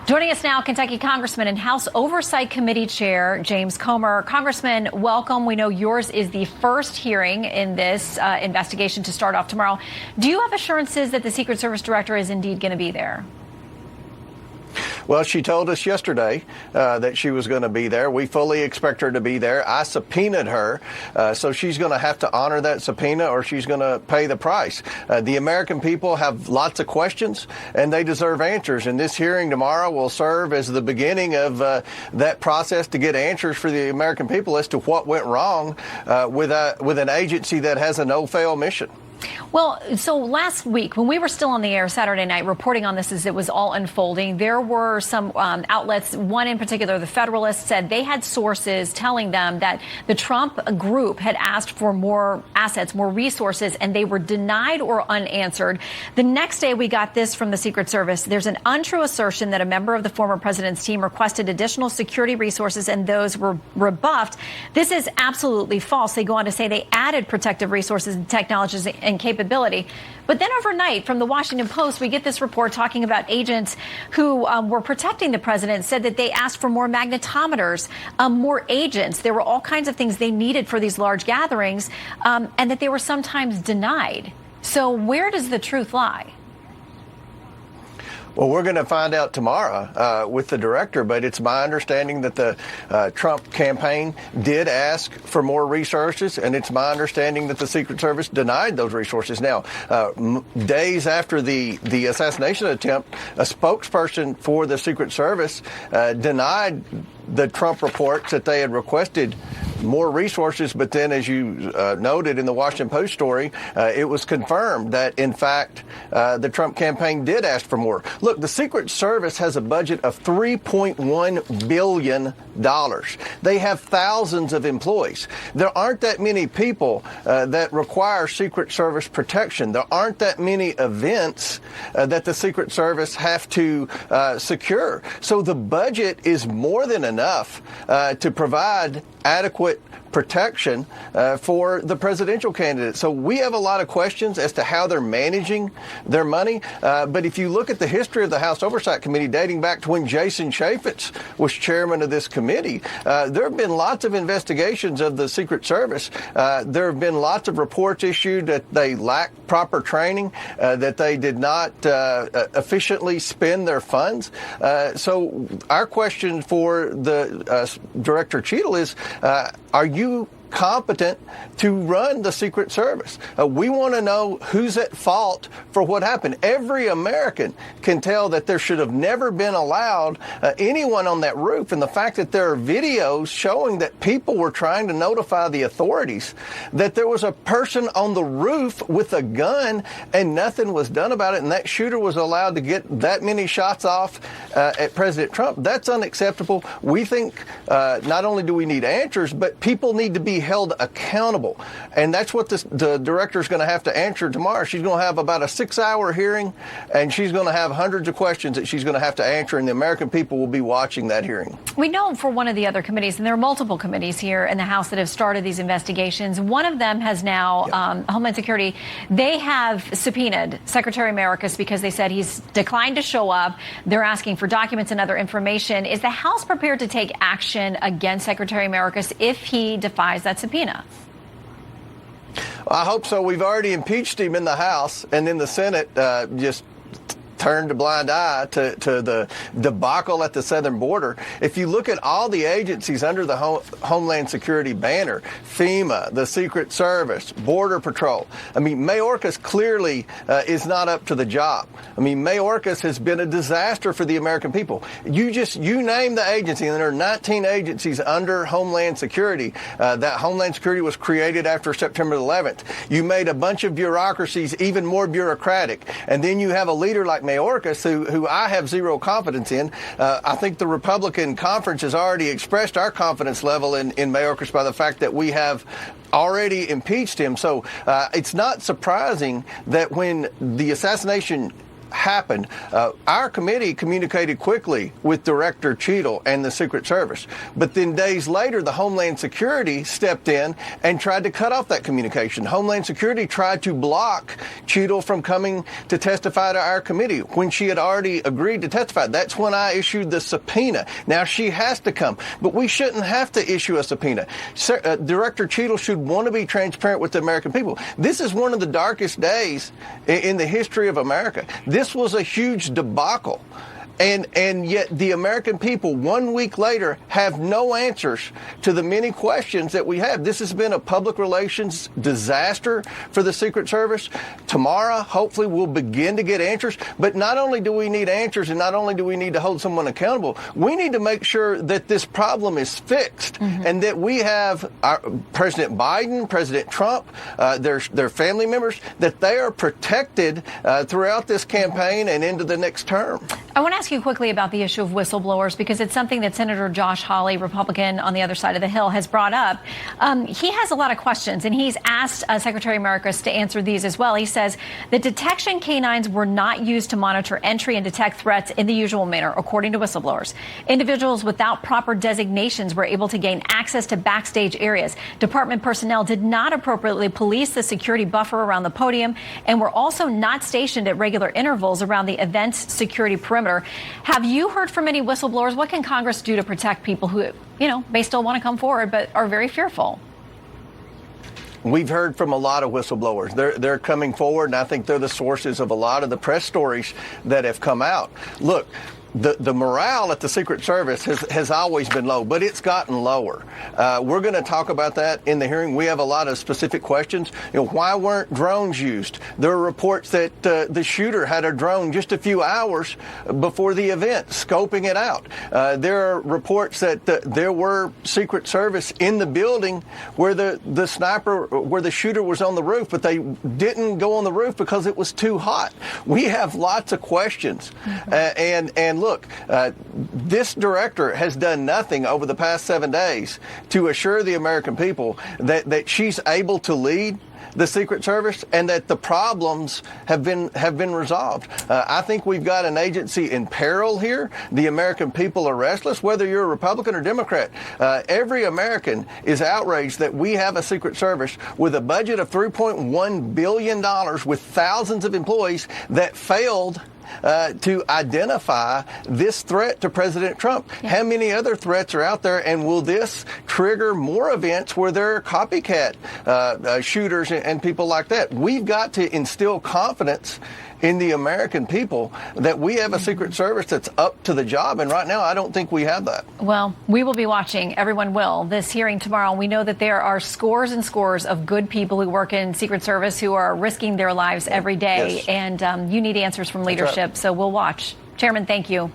Joining us now, Kentucky Congressman and House Oversight Committee Chair James Comer. Congressman, welcome. We know yours is the first hearing in this investigation to start off tomorrow. Do you have assurances that the Secret Service director is indeed going to be there? Well, she told us yesterday that she was going to be there. We fully expect her to be there. I subpoenaed her, so she's going to have to honor that subpoena or she's going to pay the price. The American people have lots of questions, and they deserve answers. And this hearing tomorrow will serve as the beginning of that process to get answers for the American people as to what went wrong with an agency that has a no-fail mission. Well, so last week, when we were still on the air Saturday night reporting on this as it was all unfolding, there were some outlets, one in particular, the Federalist, said they had sources telling them that the Trump group had asked for more assets, more resources, and they were denied or unanswered. The next day, we got this from the Secret Service. There's an untrue assertion that a member of the former president's team requested additional security resources and those were rebuffed. This is absolutely false. They go on to say they added protective resources and technologies and capability. But then overnight, from the Washington Post, we get this report talking about agents who were protecting the president, said that they asked for more magnetometers, more agents. There were all kinds of things they needed for these large gatherings, and that they were sometimes denied. So where does the truth lie? Well, we're going to find out tomorrow with the director, but it's my understanding that the Trump campaign did ask for more resources, and it's my understanding that the Secret Service denied those resources. Now, days after the assassination attempt, a spokesperson for the Secret Service denied the Trump reports that they had requested more resources, but then, as you noted in the Washington Post story, it was confirmed that, in fact, the Trump campaign did ask for more. Look, the Secret Service has a budget of $3.1 billion. They have thousands of employees. There aren't that many people that require Secret Service protection. There aren't that many events that the Secret Service have to secure. So the budget is more than enough to provide adequate protection for the presidential candidate. So we have a lot of questions as to how they're managing their money. But if you look at the history of the House Oversight Committee dating back to when Jason Chaffetz was chairman of this committee, there have been lots of investigations of the Secret Service. There have been lots of reports issued that they lack proper training, that they did not efficiently spend their funds. So our question for the Director Cheadle is, are you competent to run the Secret Service? We want to know who's at fault for what happened. Every American can tell that there should have never been allowed anyone on that roof. And the fact that there are videos showing that people were trying to notify the authorities that there was a person on the roof with a gun and nothing was done about it, and that shooter was allowed to get that many shots off at President Trump, that's unacceptable. We think not only do we need answers, but people need to be held accountable. And that's what the director is going to have to answer tomorrow. She's going to have about a 6-hour hearing, and she's going to have hundreds of questions that she's going to have to answer, and the American people will be watching that hearing. We know for one of the other committees, and there are multiple committees here in the House that have started these investigations. One of them has now, Homeland Security, they have subpoenaed Secretary Mayorkas because they said he's declined to show up. They're asking for documents and other information. Is the House prepared to take action against Secretary Mayorkas if he defies that subpoena? I hope so. We've already impeached him in the House, and then the Senate just turned a blind eye to the debacle at the southern border. If you look at all the agencies under the Homeland Security banner, FEMA, the Secret Service, Border Patrol, I mean, Mayorkas clearly is not up to the job. I mean, Mayorkas has been a disaster for the American people. You name the agency, and there are 19 agencies under Homeland Security. That Homeland Security was created after September 11th. You made a bunch of bureaucracies even more bureaucratic, and then you have a leader like Mayorkas, who I have zero confidence in. I think the Republican conference has already expressed our confidence level in Mayorkas by the fact that we have already impeached him. So it's not surprising that when the assassination happened. Our committee communicated quickly with Director Cheadle and the Secret Service, but then days later, the Homeland Security stepped in and tried to cut off that communication. Homeland Security tried to block Cheadle from coming to testify to our committee when she had already agreed to testify. That's when I issued the subpoena. Now she has to come, but we shouldn't have to issue a subpoena. Director Cheadle should want to be transparent with the American people. This is one of the darkest days in the history of America. This was a huge debacle. And yet the American people 1 week later have no answers to the many questions that we have. This has been a public relations disaster for the Secret Service. Tomorrow, hopefully, we'll begin to get answers. But not only do we need answers and not only do we need to hold someone accountable, we need to make sure that this problem is fixed and that we have President Biden, President Trump, their family members, that they are protected throughout this campaign and into the next term. I want to ask you quickly about the issue of whistleblowers, because it's something that Senator Josh Hawley, Republican on the other side of the Hill, has brought up. He has a lot of questions, and he's asked Secretary Mayorkas to answer these as well. He says the detection canines were not used to monitor entry and detect threats in the usual manner, according to whistleblowers. Individuals without proper designations were able to gain access to backstage areas. Department personnel did not appropriately police the security buffer around the podium and were also not stationed at regular intervals around the event's security perimeter. Have you heard from any whistleblowers? What can Congress do to protect people who, may still want to come forward but are very fearful? We've heard from a lot of whistleblowers. They're coming forward, and I think they're the sources of a lot of the press stories that have come out. Look, the morale at the Secret Service has always been low, but it's gotten lower. We're going to talk about that in the hearing. We have a lot of specific questions. Why weren't drones used? There are reports that the shooter had a drone just a few hours before the event, scoping it out. There are reports that there were Secret Service in the building where the shooter was on the roof, but they didn't go on the roof because it was too hot. We have lots of questions, and look, this director has done nothing over the past 7 days to assure the American people that she's able to lead the Secret Service and that the problems have been resolved. I think we've got an agency in peril here. The American people are restless, whether you're a Republican or Democrat. Every American is outraged that we have a Secret Service with a budget of $3.1 billion with thousands of employees that failed to identify this threat to President Trump. Yeah. How many other threats are out there, and will this trigger more events where there are copycat shooters and people like that? We've got to instill confidence in the American people that we have a Secret Service that's up to the job, and right now I don't think we have that. Well, we will be watching, everyone will, this hearing tomorrow. We know that there are scores and scores of good people who work in Secret Service who are risking their lives every day, and you need answers from leadership, so we'll watch. Chairman, thank you.